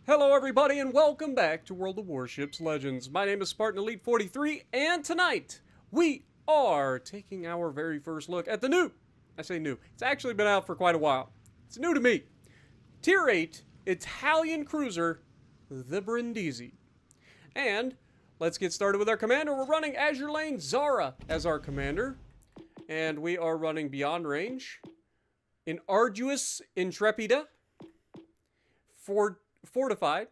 Hello, everybody, and welcome back to World of Warships Legends. My name is Spartan Elite 43, and tonight we are taking our very first look at the new. I say new. It's actually been out for quite a while. It's new to me. Tier 8 Italian cruiser, the Brindisi. And let's get started with our commander. We're running Azure Lane Zara as our commander, and we are running Beyond Range, in Arduous Intrepida, Fortified,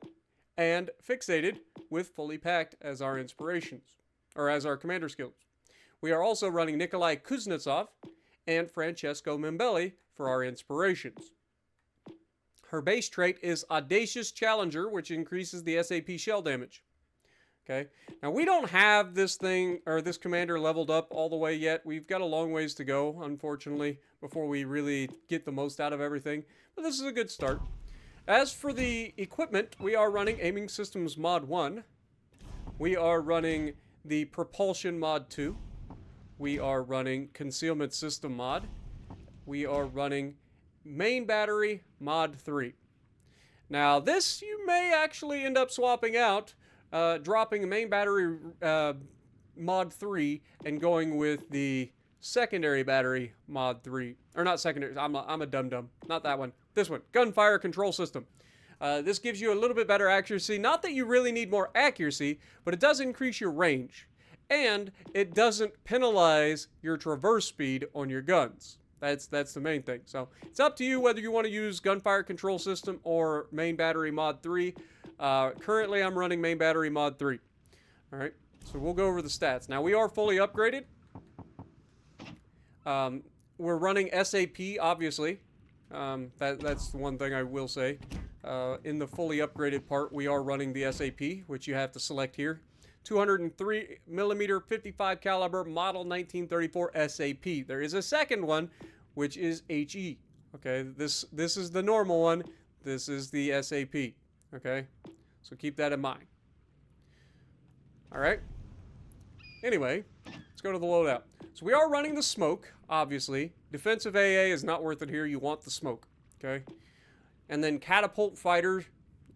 and Fixated with Fully Packed as our inspirations, or as our commander skills. We are also running Nikolai Kuznetsov and Francesco Membelli for our inspirations. Her base trait is Audacious Challenger, which increases the SAP shell damage. Okay, now we don't have this thing, or this commander leveled up all the way yet. We've got a long ways to go, unfortunately, before we really get the most out of everything, but this is a good start. As for the equipment, we are running Aiming Systems Mod 1. We are running the Propulsion Mod 2. We are running Concealment System Mod. We are running Main Battery Mod 3. Now, this you may actually end up swapping out, dropping Main Battery Mod 3 and going with the Secondary Battery Mod 3. Or not secondary, I'm a dum-dum. Not that one. This one, Gunfire Control System. This gives you a little bit better accuracy. Not that you really need more accuracy, but it does increase your range. And it doesn't penalize your traverse speed on your guns. That's the main thing. So it's up to you whether you want to use Gunfire Control System or Main Battery Mod 3. Currently, I'm running Main Battery Mod 3. All right, so we'll go over the stats. Now, we are fully upgraded. We're running SAP, obviously. That's the one thing I will say. In the fully upgraded part, we are running the SAP, which you have to select here. 203 millimeter 55 caliber model 1934 SAP. There is a second one, which is HE. Okay, this is the normal one. This is the SAP. Okay, so keep that in mind. All right. Anyway, let's go to the loadout. So we are running the smoke, obviously. Defensive AA is not worth it here. You want the smoke, okay? And then catapult fighter.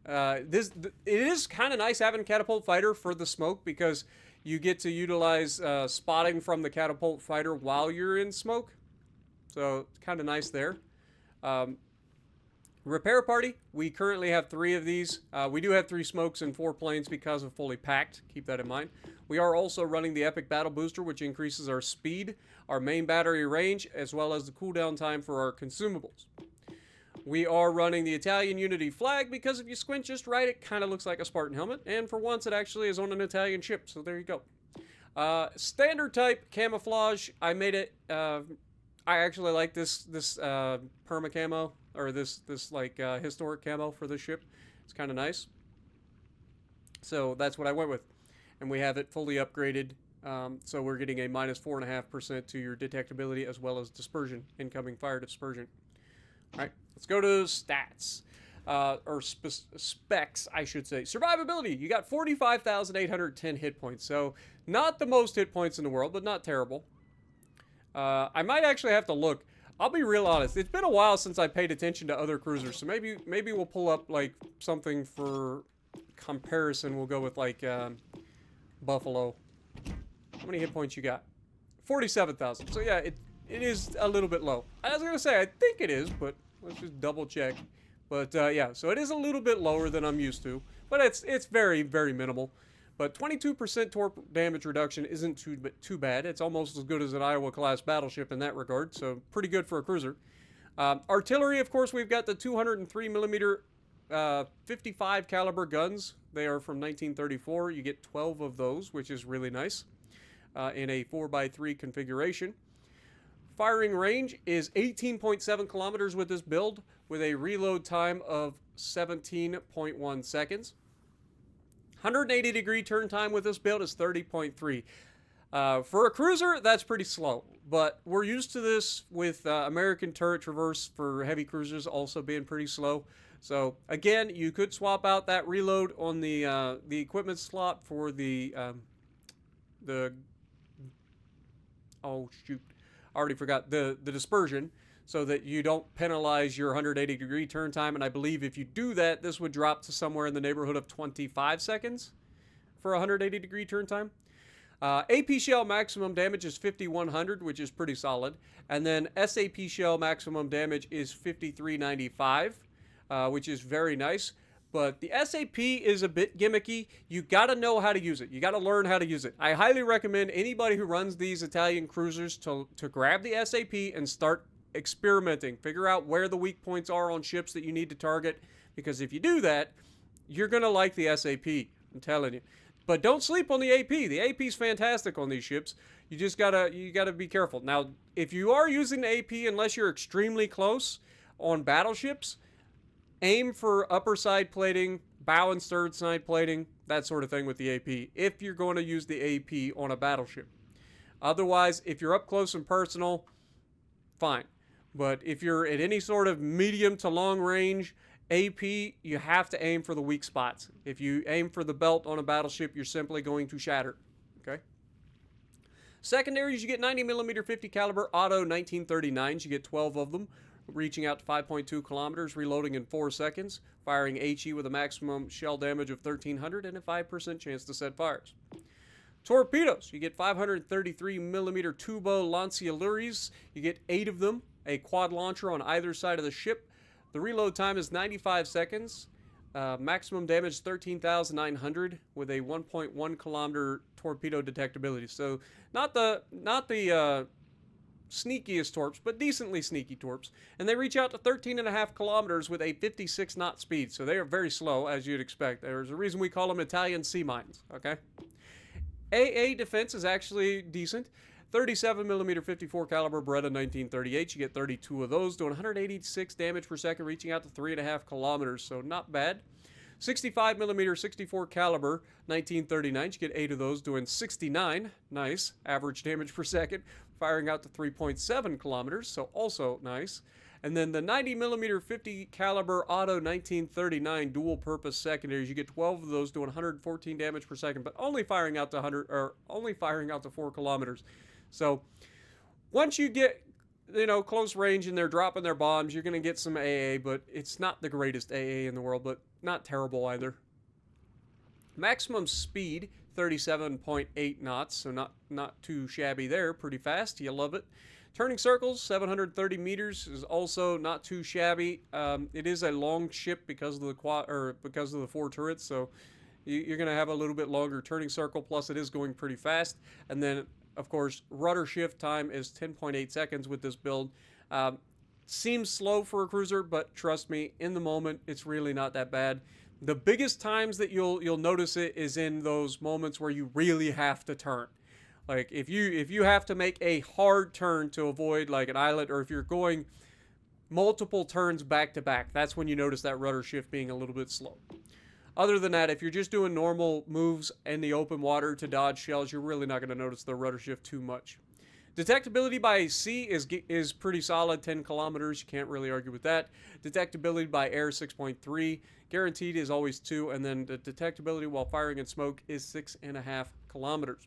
It is kind of nice having catapult fighter for the smoke because you get to utilize spotting from the catapult fighter while you're in smoke. So it's kind of nice there. Repair party. We currently have 3 of these. We do have 3 smokes and 4 planes because of fully packed. Keep that in mind. We are also running the Epic Battle Booster, which increases our speed, our main battery range, as well as the cooldown time for our consumables. We are running the Italian Unity flag because if you squint just right, it kind of looks like a Spartan helmet. And for once, it actually is on an Italian ship. So there you go. Standard type camouflage. I made it. I actually like this perma camo, or this like historic camo for this ship. It's kind of nice. So that's what I went with. And we have it fully upgraded. So we're getting a minus 4.5% to your detectability as well as dispersion, incoming fire dispersion. All right, let's go to stats. Or specs, I should say. Survivability, you got 45,810 hit points. So not the most hit points in the world, but not terrible. I might actually have to look. I'll be real honest. It's been a while since I paid attention to other cruisers. So maybe we'll pull up like something for comparison. We'll go with like Buffalo. How many hit points you got? 47,000. So yeah, it is a little bit low. I was gonna say I think it is, but let's just double check. But yeah, so it is a little bit lower than I'm used to, but it's very, very minimal. But 22% torp damage reduction isn't too bad. It's almost as good as an Iowa class battleship in that regard. So pretty good for a cruiser. Artillery, of course, we've got the 203 millimeter 55 caliber guns. They are from 1934. You get 12 of those, which is really nice in a 4x3 configuration. Firing range is 18.7 kilometers with this build, with a reload time of 17.1 seconds. 180 degree turn time with this build is 30.3. For a cruiser, that's pretty slow, but we're used to this with American turret traverse for heavy cruisers also being pretty slow. So again, you could swap out that reload on the equipment slot for the oh shoot, I already forgot the dispersion. so that you don't penalize your 180-degree turn time. And I believe if you do that, this would drop to somewhere in the neighborhood of 25 seconds for a 180-degree turn time. AP shell maximum damage is 5100, which is pretty solid. And then SAP shell maximum damage is 5395, which is very nice. But the SAP is a bit gimmicky. You got to know how to use it. You got to learn how to use it. I highly recommend anybody who runs these Italian cruisers to grab the SAP and start experimenting. Figure out where the weak points are on ships that you need to target. Because if you do that, you're going to like the SAP. I'm telling you. But don't sleep on the AP. The AP is fantastic on these ships. You just gotta be careful. Now, if you are using the AP, unless you're extremely close on battleships, aim for upper side plating, bow and stern side plating, that sort of thing with the AP, if you're going to use the AP on a battleship. Otherwise, if you're up close and personal, fine. But if you're at any sort of medium to long range AP, you have to aim for the weak spots. If you aim for the belt on a battleship, you're simply going to shatter. Okay? Secondaries, you get 90mm 50 caliber auto 1939s. You get 12 of them, reaching out to 5.2 kilometers, reloading in 4 seconds, firing HE with a maximum shell damage of 1300 and a 5% chance to set fires. Torpedoes, you get 533mm Tubo Lancialuris. You get 8 of them, a quad launcher on either side of the ship. The reload time is 95 seconds. Maximum damage 13,900 with a 1.1 kilometer torpedo detectability. So not the sneakiest torps, but decently sneaky torps. And they reach out to 13.5 kilometers with a 56 knot speed. So they are very slow, as you'd expect. There's a reason we call them Italian sea mines. Okay. AA defense is actually decent. 37mm 54 caliber Beretta 1938. You get 32 of those, doing 186 damage per second, reaching out to 3.5 kilometers. So not bad. 65mm 64 caliber 1939. You get 8 of those, doing 69. Nice. Average damage per second, firing out to 3.7 kilometers. So also nice. And then the 90mm 50 caliber auto 1939 dual purpose secondaries. You get 12 of those, doing 114 damage per second, but only firing out to 4 kilometers. So once you get, close range and they're dropping their bombs, you're going to get some AA, but it's not the greatest AA in the world, but not terrible either. Maximum speed, 37.8 knots, so not too shabby there. Pretty fast. You love it. Turning circles, 730 meters is also not too shabby. It is a long ship because of the 4 turrets, so you're going to have a little bit longer turning circle, plus it is going pretty fast. And then of course, rudder shift time is 10.8 seconds with this build. Seems slow for a cruiser, but trust me, in the moment, it's really not that bad. The biggest times that you'll notice it is in those moments where you really have to turn. Like if you have to make a hard turn to avoid like an islet, or if you're going multiple turns back to back, that's when you notice that rudder shift being a little bit slow. Other than that, if you're just doing normal moves in the open water to dodge shells, you're really not going to notice the rudder shift too much. Detectability by sea is pretty solid, 10 kilometers. You can't really argue with that. Detectability by air, 6.3. Guaranteed is always 2. And then the detectability while firing in smoke is 6.5 kilometers.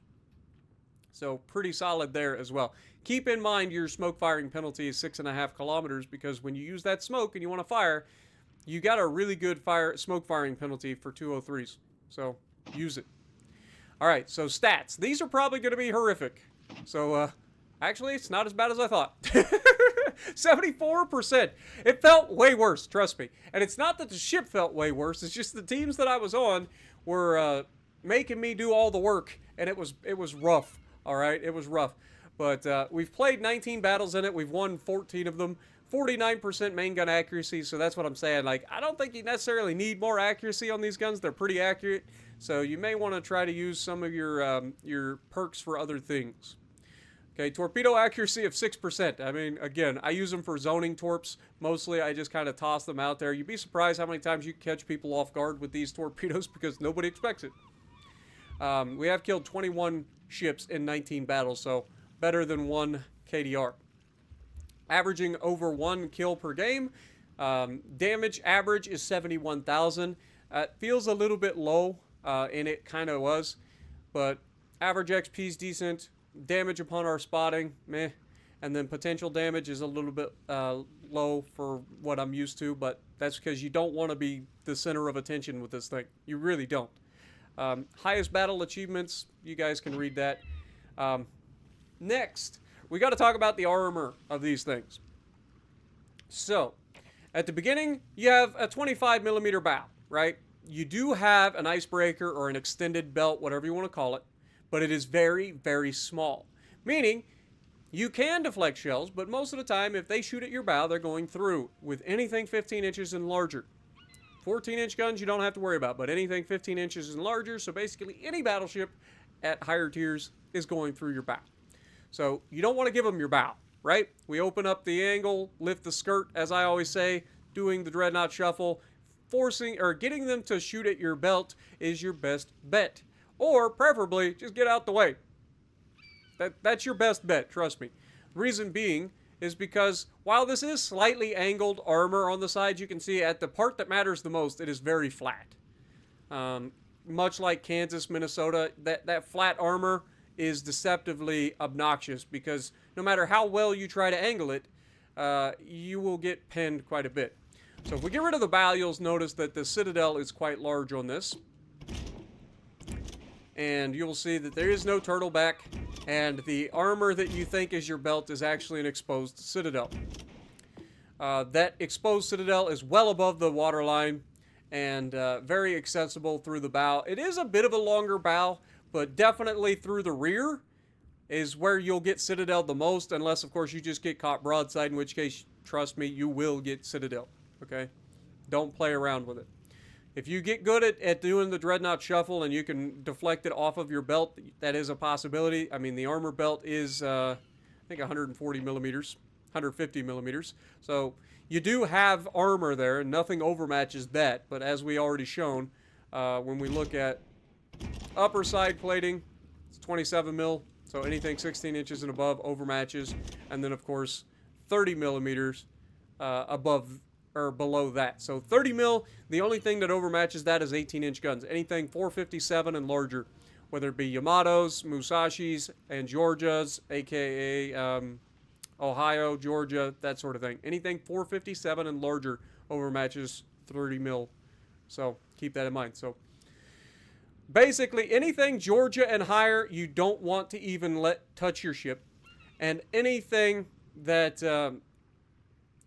So pretty solid there as well. Keep in mind your smoke firing penalty is 6.5 kilometers, because when you use that smoke and you want to fire, you got a really good smoke firing penalty for 203s. So use it. All right, so stats. These are probably going to be horrific. So actually, it's not as bad as I thought. 74%. It felt way worse, trust me. And it's not that the ship felt way worse. It's just the teams that I was on were making me do all the work, and it was rough. All right, it was rough. But we've played 19 battles in it. We've won 14 of them. 49% main gun accuracy, so that's what I'm saying. Like, I don't think you necessarily need more accuracy on these guns. They're pretty accurate, so you may want to try to use some of your perks for other things. Okay, torpedo accuracy of 6%. I mean, again, I use them for zoning torps. Mostly, I just kind of toss them out there. You'd be surprised how many times you catch people off guard with these torpedoes because nobody expects it. We have killed 21 ships in 19 battles, so better than 1 KDR. Averaging over 1 kill per game. Damage average is 71,000. It feels a little bit low, and it kind of was. But average XP is decent. Damage upon our spotting, meh. and then potential damage is a little bit low for what I'm used to, but that's because you don't want to be the center of attention with this thing. You really don't. Highest battle achievements, you guys can read that. Next, we got to talk about the armor of these things. So, at the beginning, you have a 25 millimeter bow, right? You do have an icebreaker or an extended belt, whatever you want to call it, but it is very, very small. Meaning, you can deflect shells, but most of the time, if they shoot at your bow, they're going through with anything 15 inches and larger. 14-inch guns you don't have to worry about, but anything 15 inches and larger, so basically any battleship at higher tiers is going through your bow. So you don't want to give them your bow, right? We open up the angle, lift the skirt, as I always say, doing the dreadnought shuffle, forcing or getting them to shoot at your belt is your best bet. Or preferably, just get out the way. That's your best bet, trust me. Reason being is because while this is slightly angled armor on the side, you can see at the part that matters the most, it is very flat. Much like Kansas, Minnesota, that flat armor is deceptively obnoxious because no matter how well you try to angle it, you will get pinned quite a bit. So if we get rid of the bow, you'll notice that the citadel is quite large on this. And you'll see that there is no turtleback, and the armor that you think is your belt is actually an exposed citadel. That exposed citadel is well above the waterline and very accessible through the bow. It is a bit of a longer bow, but definitely through the rear is where you'll get citadel the most, unless, of course, you just get caught broadside, in which case, trust me, you will get citadel, okay? Don't play around with it. If you get good at doing the dreadnought shuffle and you can deflect it off of your belt, that is a possibility. I mean, the armor belt is, I think, 140 millimeters, 150 millimeters. So you do have armor there, and nothing overmatches that. But as we already shown, when we look at upper side plating, it's 27 mil. So anything 16 inches and above overmatches. And then, of course, 30 millimeters above or below that. So 30 mil, the only thing that overmatches that is 18-inch guns. Anything 457 and larger, whether it be Yamatos, Musashis, and Georgias, aka Ohio, Georgia, that sort of thing. Anything 457 and larger overmatches 30 mil. So keep that in mind. So basically, anything Georgia and higher, you don't want to even let touch your ship. And anything that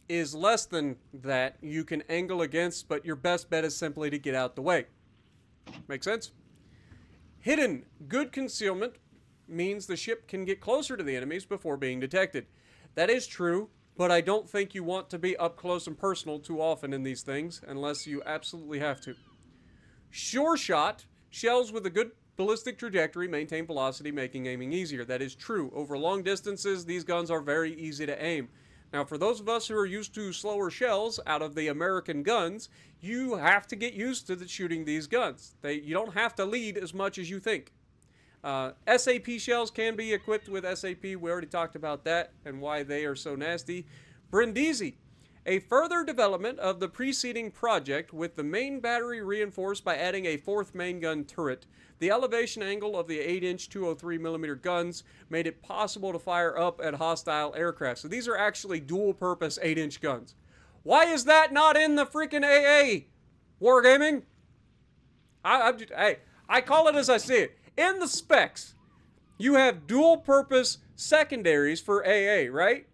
is less than that, you can angle against, but your best bet is simply to get out the way. Make sense? Hidden, good concealment means the ship can get closer to the enemies before being detected. That is true, but I don't think you want to be up close and personal too often in these things, unless you absolutely have to. Sure shot, shells with a good ballistic trajectory maintain velocity, making aiming easier. That is true. Over long distances, these guns are very easy to aim. Now, for those of us who are used to slower shells out of the American guns, you have to get used to shooting these guns. You don't have to lead as much as you think. SAP shells can be equipped with SAP. We already talked about that and why they are so nasty. Brindisi, a further development of the preceding project with the main battery reinforced by adding a fourth main gun turret. The elevation angle of the 8-inch 203mm guns made it possible to fire up at hostile aircraft. So these are actually dual-purpose 8-inch guns. Why is that not in the freaking AA? Wargaming? I call it as I see it. In the specs, you have dual-purpose secondaries for AA, right?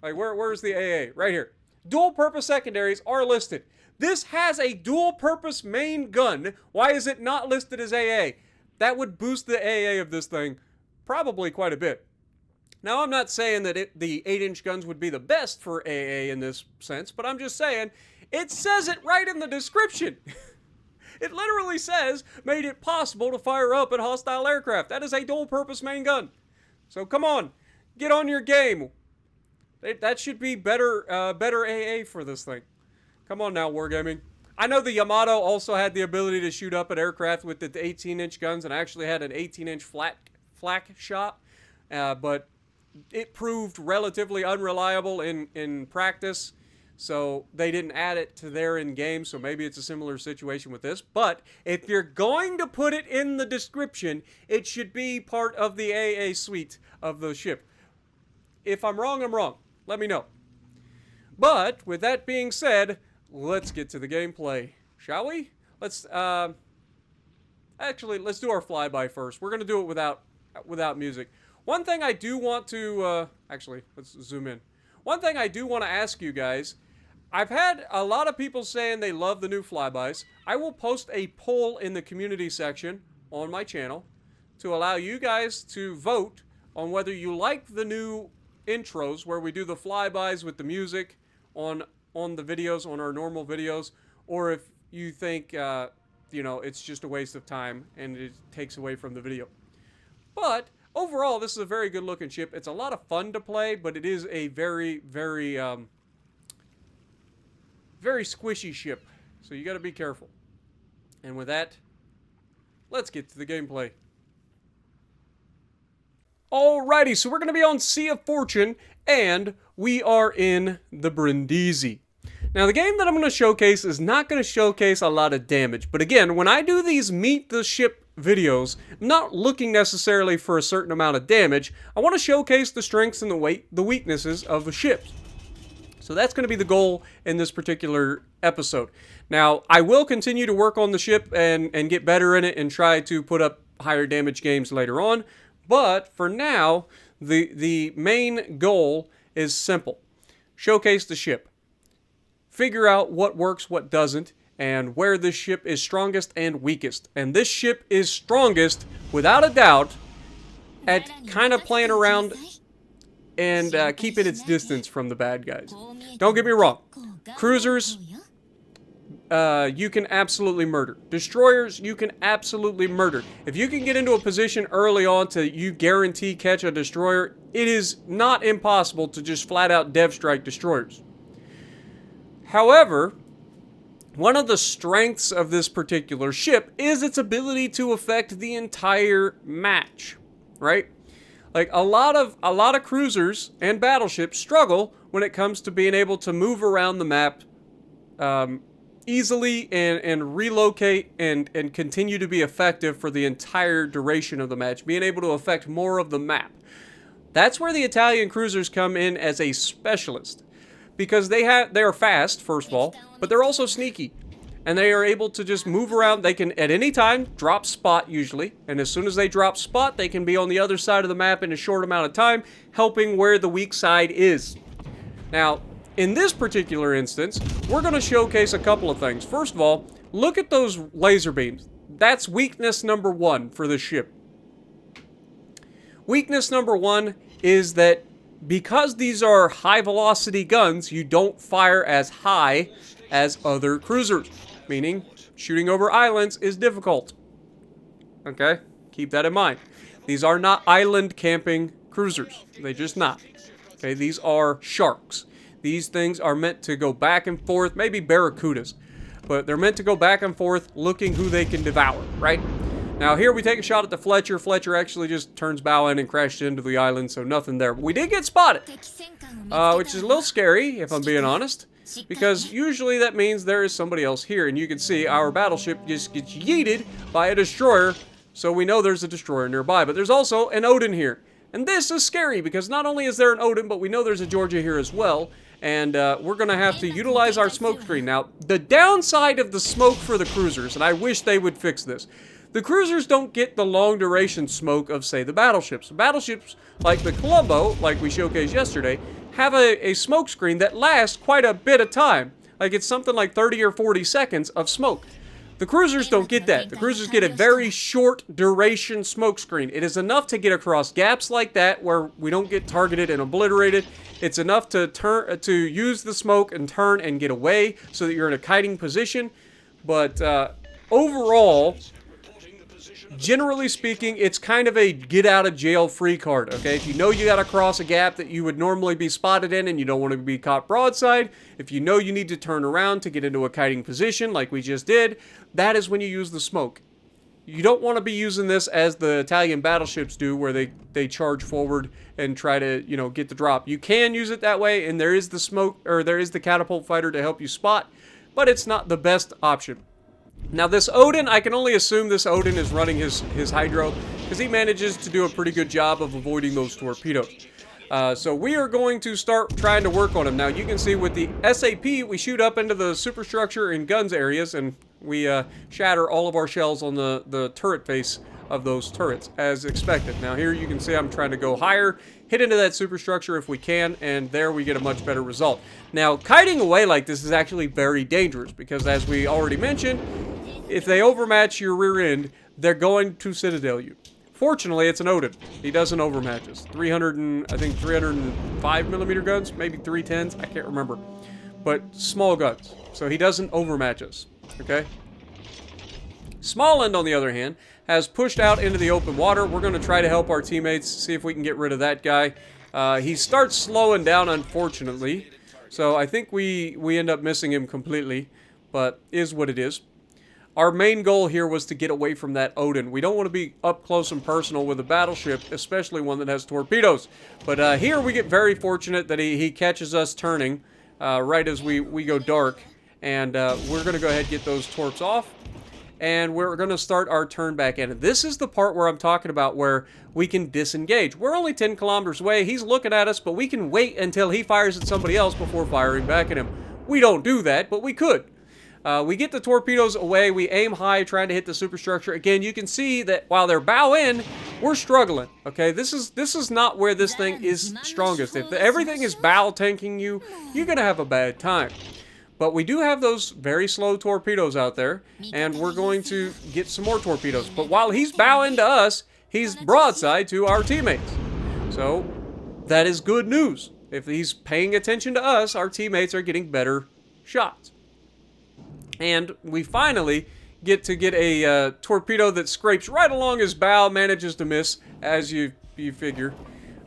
Like, where's the AA? Right here. Dual-purpose secondaries are listed. This has a dual-purpose main gun. Why is it not listed as AA? That would boost the AA of this thing probably quite a bit. Now, I'm not saying that the 8-inch guns would be the best for AA in this sense, but I'm just saying it says it right in the description. It literally says, made it possible to fire up at hostile aircraft. That is a dual-purpose main gun. So come on, get on your game. That should be better AA for this thing. Come on now, Wargaming. I know the Yamato also had the ability to shoot up at aircraft with the 18-inch guns and actually had an 18-inch flak shot, but it proved relatively unreliable in practice, so they didn't add it to their in-game, so maybe it's a similar situation with this. But if you're going to put it in the description, it should be part of the AA suite of the ship. If I'm wrong, I'm wrong. Let me know. But with that being said, let's get to the gameplay, shall we? Let's actually let's do our flyby first. We're gonna do it without music. One thing I do want to actually let's zoom in. One thing I do want to ask you guys. I've had a lot of people saying they love the new flybys. I will post a poll in the community section on my channel to allow you guys to vote on whether you like the new intros where we do the flybys with the music on the videos, on our normal videos, or if you think, you know, it's just a waste of time and it takes away from the video. But overall, this is a very good looking ship. It's a lot of fun to play, but it is a very, very, very squishy ship, so you got to be careful. And with that, let's get to the gameplay. Alrighty, so we're going to be on Sea of Fortune, and we are in the Brindisi. Now, the game that I'm going to showcase is not going to showcase a lot of damage, but again, when I do these meet the ship videos, I'm not looking necessarily for a certain amount of damage. I want to showcase the strengths and the weaknesses of the ships. So that's going to be the goal in this particular episode. Now, I will continue to work on the ship and get better in it and try to put up higher damage games later on. But for now, the main goal is simple. Showcase the ship. Figure out what works, what doesn't, and where this ship is strongest and weakest. And this ship is strongest, without a doubt, at kind of playing around and keeping its distance from the bad guys. Don't get me wrong. Cruisers, you can absolutely murder. Destroyers, you can absolutely murder. If you can get into a position early on to you guarantee catch a destroyer, it is not impossible to just flat out dev strike destroyers. However, one of the strengths of this particular ship is its ability to affect the entire match, right? Like a lot of cruisers and battleships struggle when it comes to being able to move around the map easily and relocate and continue to be effective for the entire duration of the match, being able to affect more of the map. That's where the Italian cruisers come in as a specialist, because they are fast, first of all, but they're also sneaky. And they are able to just move around. They can, at any time, drop spot usually. And as soon as they drop spot, they can be on the other side of the map in a short amount of time, helping where the weak side is. Now, in this particular instance, we're going to showcase a couple of things. First of all, look at those laser beams. That's weakness number one for this ship. Weakness number one is that because these are high velocity guns, you don't fire as high as other cruisers. Meaning, shooting over islands is difficult. Okay? Keep that in mind. These are not island camping cruisers. They're just not. Okay? These are sharks. These things are meant to go back and forth. Maybe barracudas. But they're meant to go back and forth looking who they can devour. Right? Now, here we take a shot at the Fletcher. Fletcher actually just turns bow in and crashed into the island, so nothing there. But we did get spotted. Which is a little scary, if I'm being honest. Because usually that means there is somebody else here, and you can see our battleship just gets yeeted by a destroyer, so we know there's a destroyer nearby. But there's also an Odin here, and this is scary because not only is there an Odin, but we know there's a Georgia here as well, and we're going to have to utilize our smoke screen. Now, the downside of the smoke for the cruisers, and I wish they would fix this, the cruisers don't get the long duration smoke of, say, the battleships. Battleships like the Colombo, like we showcased yesterday, have a smoke screen that lasts quite a bit of time. Like it's something like 30 or 40 seconds of smoke. The cruisers don't get that. The cruisers get a very short duration smoke screen. It is enough to get across gaps like that where we don't get targeted and obliterated. It's enough to use the smoke and turn and get away so that you're in a kiting position. But overall, generally speaking, it's kind of a get out of jail free card, okay? If you know you gotta cross a gap that you would normally be spotted in and you don't want to be caught broadside, if you know you need to turn around to get into a kiting position like we just did, that is when you use the smoke. You don't want to be using this as the Italian battleships do, where they charge forward and try to, you know, get the drop. You can use it that way, and there is the smoke, or there is the catapult fighter to help you spot, but it's not the best option. Now this Odin, I can only assume this Odin is running his hydro, because he manages to do a pretty good job of avoiding those torpedoes. So we are going to start trying to work on him. Now, you can see with the SAP, we shoot up into the superstructure and guns areas, and we shatter all of our shells on the turret face of those turrets, as expected. Now, here you can see I'm trying to go higher, hit into that superstructure if we can, and there we get a much better result. Now, kiting away like this is actually very dangerous, because as we already mentioned, if they overmatch your rear end, they're going to Citadel you. Fortunately, it's an Odin. He doesn't overmatch us. 305 millimeter guns, maybe 310s, I can't remember. But small guns, so he doesn't overmatch us, okay? Small End, on the other hand, has pushed out into the open water. We're going to try to help our teammates, see if we can get rid of that guy. He starts slowing down, unfortunately, so I think we end up missing him completely, but is what it is. Our main goal here was to get away from that Odin. We don't want to be up close and personal with a battleship, especially one that has torpedoes. But here we get very fortunate that he catches us turning right as we go dark. And we're going to go ahead and get those torps off. And we're going to start our turn back in. This is the part where I'm talking about where we can disengage. We're only 10 kilometers away. He's looking at us, but we can wait until he fires at somebody else before firing back at him. We don't do that, but we could. We get the torpedoes away. We aim high, trying to hit the superstructure. Again, you can see that while they're bow in, we're struggling. Okay, this is not where this thing is strongest. If everything is bow tanking you, you're gonna have a bad time. But we do have those very slow torpedoes out there, and we're going to get some more torpedoes. But while he's bowing to us, he's broadside to our teammates. So that is good news. If he's paying attention to us, our teammates are getting better shots. And we finally get a torpedo that scrapes right along his bow, manages to miss, as you figure.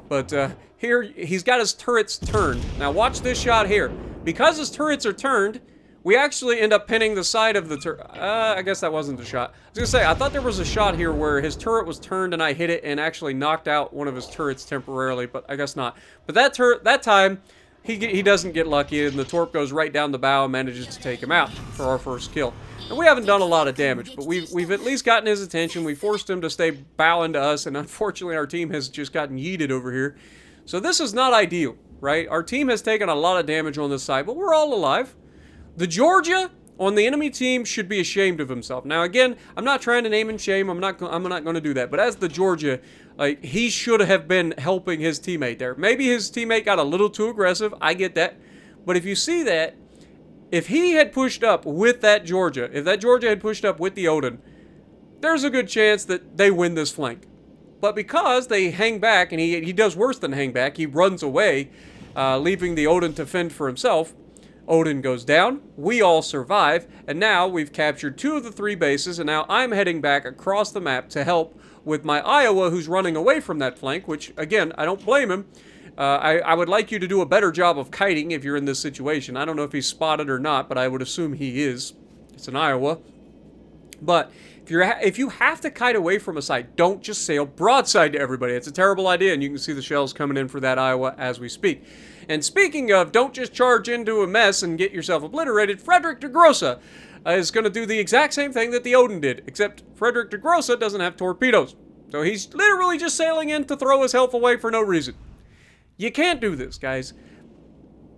But here, he's got his turrets turned. Now watch this shot here. Because his turrets are turned, we actually end up pinning the side of the turret. I guess that wasn't the shot. I was going to say, I thought there was a shot here where his turret was turned and I hit it and actually knocked out one of his turrets temporarily, but I guess not. But that time, he doesn't get lucky, and the torp goes right down the bow and manages to take him out for our first kill. And we haven't done a lot of damage, but we've at least gotten his attention. We forced him to stay bowing to us, and unfortunately our team has just gotten yeeted over here. So this is not ideal, right? Our team has taken a lot of damage on this side, but we're all alive. The Georgia on the enemy team should be ashamed of himself. Now again, I'm not trying to name and shame. I'm not going to do that. But as the Georgia, like, he should have been helping his teammate there. Maybe his teammate got a little too aggressive. I get that. But if you see that, if he had pushed up with that Georgia, if that Georgia had pushed up with the Odin, there's a good chance that they win this flank. But because they hang back, and he does worse than hang back, he runs away, leaving the Odin to fend for himself. Odin goes down, we all survive, and now we've captured 2 of the 3 bases, and now I'm heading back across the map to help with my Iowa, who's running away from that flank, which, again, I don't blame him. I would like you to do a better job of kiting if you're in this situation. I don't know if he's spotted or not, but I would assume he is. It's an Iowa. But if you have to kite away from a site, don't just sail broadside to everybody. It's a terrible idea, and you can see the shells coming in for that Iowa as we speak. And speaking of, don't just charge into a mess and get yourself obliterated, Frederick de Grossa is going to do the exact same thing that the Odin did, except Frederick de Grossa doesn't have torpedoes. So he's literally just sailing in to throw his health away for no reason. You can't do this, guys.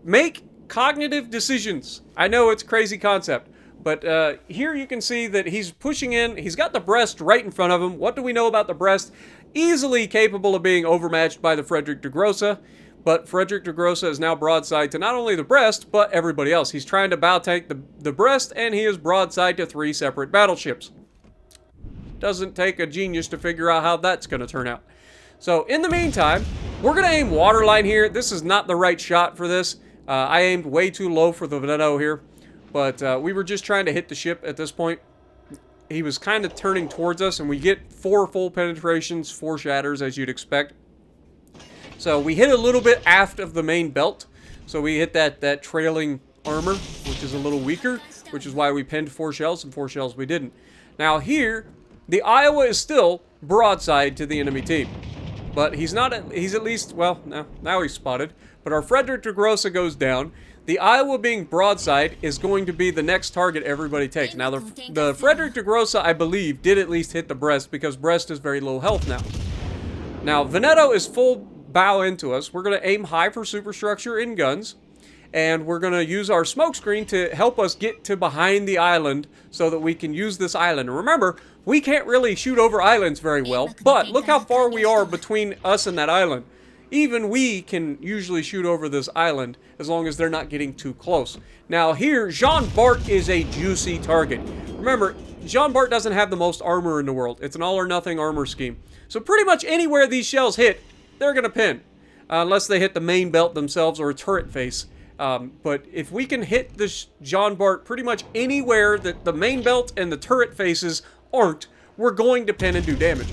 Make cognitive decisions. I know it's a crazy concept, but here you can see that he's pushing in. He's got the Brest right in front of him. What do we know about the Brest? Easily capable of being overmatched by the Frederick de Grossa. But Frederick de Grossa is now broadside to not only the Brest, but everybody else. He's trying to bow tank the Brest, and he is broadside to 3 separate battleships. Doesn't take a genius to figure out how that's going to turn out. So, in the meantime, we're going to aim waterline here. This is not the right shot for this. I aimed way too low for the Veneto here. But we were just trying to hit the ship at this point. He was kind of turning towards us, and we get 4 full penetrations, 4 shatters, as you'd expect. So we hit a little bit aft of the main belt. So we hit that trailing armor, which is a little weaker, which is why we pinned 4 shells, and 4 shells we didn't. Now here, the Iowa is still broadside to the enemy team. But he's at least, well, now he's spotted. But our Frederick de Grossa goes down. The Iowa being broadside is going to be the next target everybody takes. Now the Frederick de Grossa, I believe, did at least hit the Brest, because Brest is very low health now. Now, Veneto is full bow into us. We're going to aim high for superstructure and guns. And we're going to use our smoke screen to help us get to behind the island so that we can use this island. And remember, we can't really shoot over islands very well, but look how far we are between us and that island. Even we can usually shoot over this island as long as they're not getting too close. Now here, Jean Bart is a juicy target. Remember, Jean Bart doesn't have the most armor in the world. It's an all or nothing armor scheme. So pretty much anywhere these shells hit, they're going to pin. Unless they hit the main belt themselves or a turret face. But if we can hit this Jean Bart pretty much anywhere that the main belt and the turret faces aren't, we're going to pin and do damage.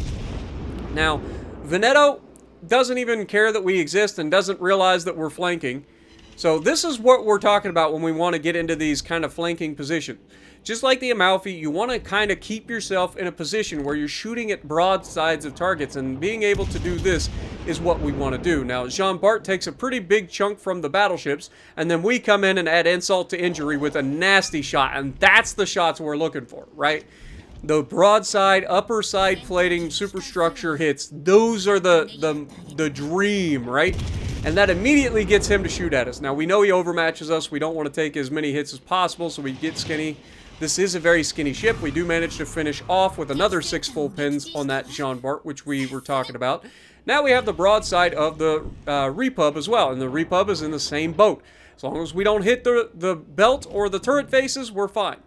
Now, Veneto doesn't even care that we exist and doesn't realize that we're flanking. So this is what we're talking about when we want to get into these kind of flanking positions. Just like the Amalfi, you want to kind of keep yourself in a position where you're shooting at broadsides of targets, and being able to do this is what we want to do. Now, Jean Bart takes a pretty big chunk from the battleships, and then we come in and add insult to injury with a nasty shot, and that's the shots we're looking for, right? The broadside, upper side plating superstructure hits, those are the dream, right? And that immediately gets him to shoot at us. Now, we know he overmatches us. We don't want to take as many hits as possible, so we get skinny. This is a very skinny ship. We do manage to finish off with another 6 full pins on that Jean Bart, which we were talking about. Now we have the broadside of the Repub as well, and the Repub is in the same boat. As long as we don't hit the belt or the turret faces, we're fine.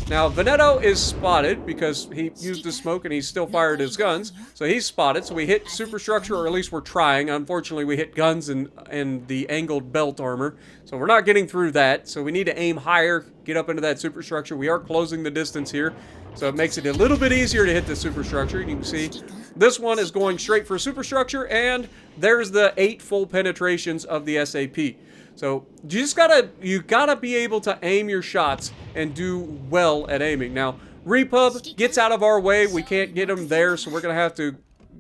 Now, Veneto is spotted because he used his smoke and he still fired his guns. So he's spotted. So we hit superstructure, or at least we're trying. Unfortunately, we hit guns and the angled belt armor. So we're not getting through that. So we need to aim higher, get up into that superstructure. We are closing the distance here. So it makes it a little bit easier to hit the superstructure. You can see this one is going straight for superstructure, and there's the 8 full penetrations of the SAP. So you gotta be able to aim your shots and do well at aiming. Now, Repub gets out of our way. We can't get him there, so we're gonna have to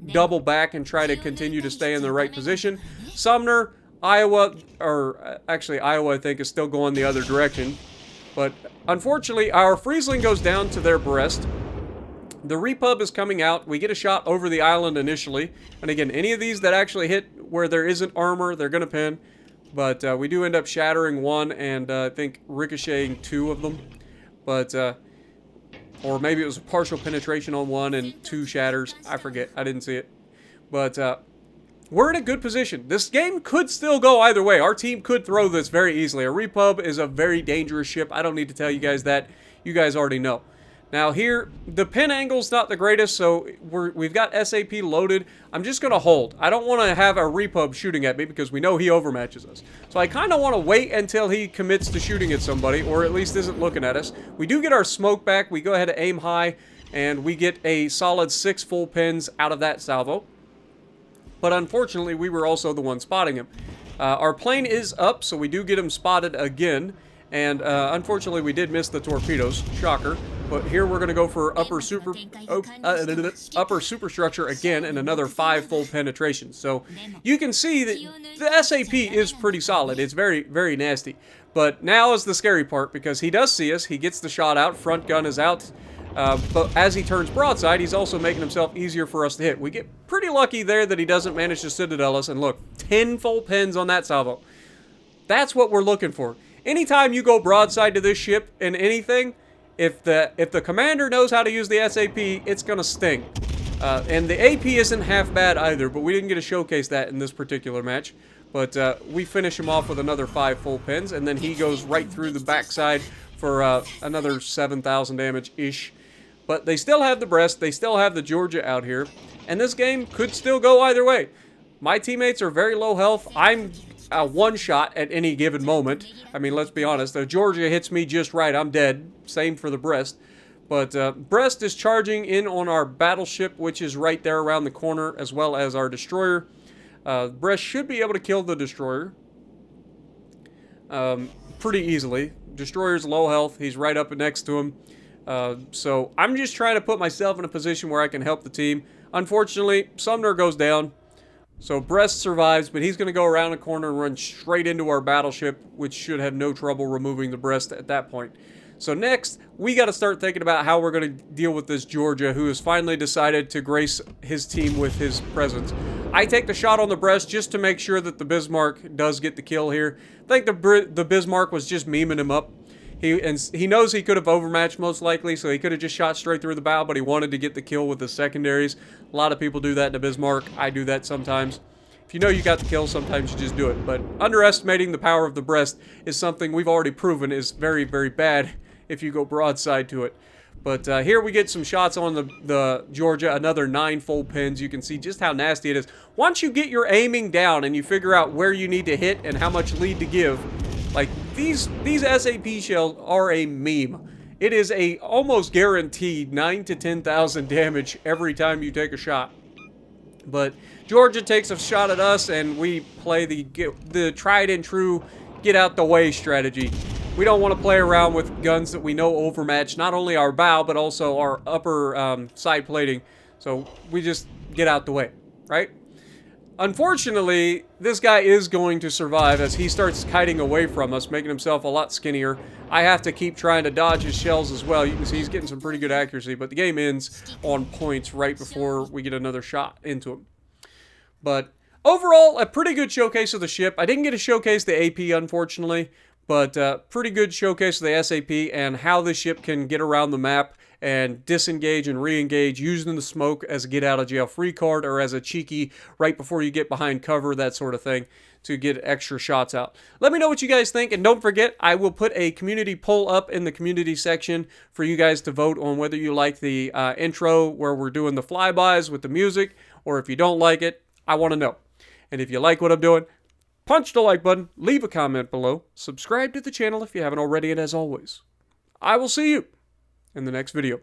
double back and try to continue to stay in the right position. Sumner, Iowa, or actually Iowa I think is still going the other direction. But unfortunately, our Friesling goes down to their breast. The Repub is coming out. We get a shot over the island initially. And again, any of these that actually hit where there isn't armor, they're gonna pin. But we do end up shattering one and I think ricocheting 2 of them. But, or maybe it was a partial penetration on 1 and 2 shatters. I forget. I didn't see it. But we're in a good position. This game could still go either way. Our team could throw this very easily. A Repub is a very dangerous ship. I don't need to tell you guys that. You guys already know. Now here, the pin angle's not the greatest, so we've got SAP loaded. I'm just going to hold. I don't want to have a Repub shooting at me because we know he overmatches us. So I kind of want to wait until he commits to shooting at somebody, or at least isn't looking at us. We do get our smoke back. We go ahead and aim high, and we get a solid 6 full pins out of that salvo. But unfortunately, we were also the one spotting him. Our plane is up, so we do get him spotted again. And unfortunately, we did miss the torpedoes. Shocker. But here we're going to go for upper superstructure again and another 5 full penetrations. So you can see that the SAP is pretty solid. It's very, very nasty. But now is the scary part because he does see us. He gets the shot out. Front gun is out. But as he turns broadside, he's also making himself easier for us to hit. We get pretty lucky there that he doesn't manage to citadel us. And look, 10 full pins on that salvo. That's what we're looking for. Anytime you go broadside to this ship in anything, if the commander knows how to use the SAP, it's going to sting. And the AP isn't half bad either, but we didn't get to showcase that in this particular match. But we finish him off with another 5 full pins, and then he goes right through the backside for another 7,000 damage-ish. But they still have the Brest, they still have the Georgia out here, and this game could still go either way. My teammates are very low health. I'm one shot at any given moment. I mean, let's be honest. The Georgia hits me just right. I'm dead. Same for the Brest. But Brest is charging in on our battleship, which is right there around the corner, as well as our destroyer. Brest should be able to kill the destroyer pretty easily. Destroyer's low health. He's right up next to him. So I'm just trying to put myself in a position where I can help the team. Unfortunately, Sumner goes down. So Brest survives, but he's going to go around the corner and run straight into our battleship, which should have no trouble removing the Brest at that point. So next, we got to start thinking about how we're going to deal with this Georgia, who has finally decided to grace his team with his presence. I take the shot on the breast just to make sure that the Bismarck does get the kill here. I think the Bismarck was just memeing him up. He knows he could have overmatched most likely, so he could have just shot straight through the bow, but he wanted to get the kill with the secondaries. A lot of people do that in a Bismarck. I do that sometimes. If you know you got the kill, sometimes you just do it. But underestimating the power of the breast is something we've already proven is very, very bad if you go broadside to it. But here we get some shots on the Georgia, another 9 full pins. You can see just how nasty it is. Once you get your aiming down and you figure out where you need to hit and how much lead to give, like these SAP shells are a meme. It is a almost guaranteed 9 to 10,000 damage every time you take a shot. But Georgia takes a shot at us, and we play the tried and true get out the way strategy. We don't want to play around with guns that we know overmatch not only our bow, but also our upper side plating. So we just get out the way, right? Unfortunately, this guy is going to survive as he starts kiting away from us, making himself a lot skinnier. I have to keep trying to dodge his shells as well. You can see he's getting some pretty good accuracy, but the game ends on points right before we get another shot into him. But overall, a pretty good showcase of the ship. I didn't get to showcase the AP, unfortunately, but pretty good showcase of the SAP and how the ship can get around the map and disengage and re-engage using the smoke as a get-out-of-jail-free card or as a cheeky right before you get behind cover, that sort of thing, to get extra shots out. Let me know what you guys think, and don't forget, I will put a community poll up in the community section for you guys to vote on whether you like the intro where we're doing the flybys with the music, or if you don't like it, I want to know. And if you like what I'm doing, punch the like button, leave a comment below, subscribe to the channel if you haven't already, and as always, I will see you in the next video.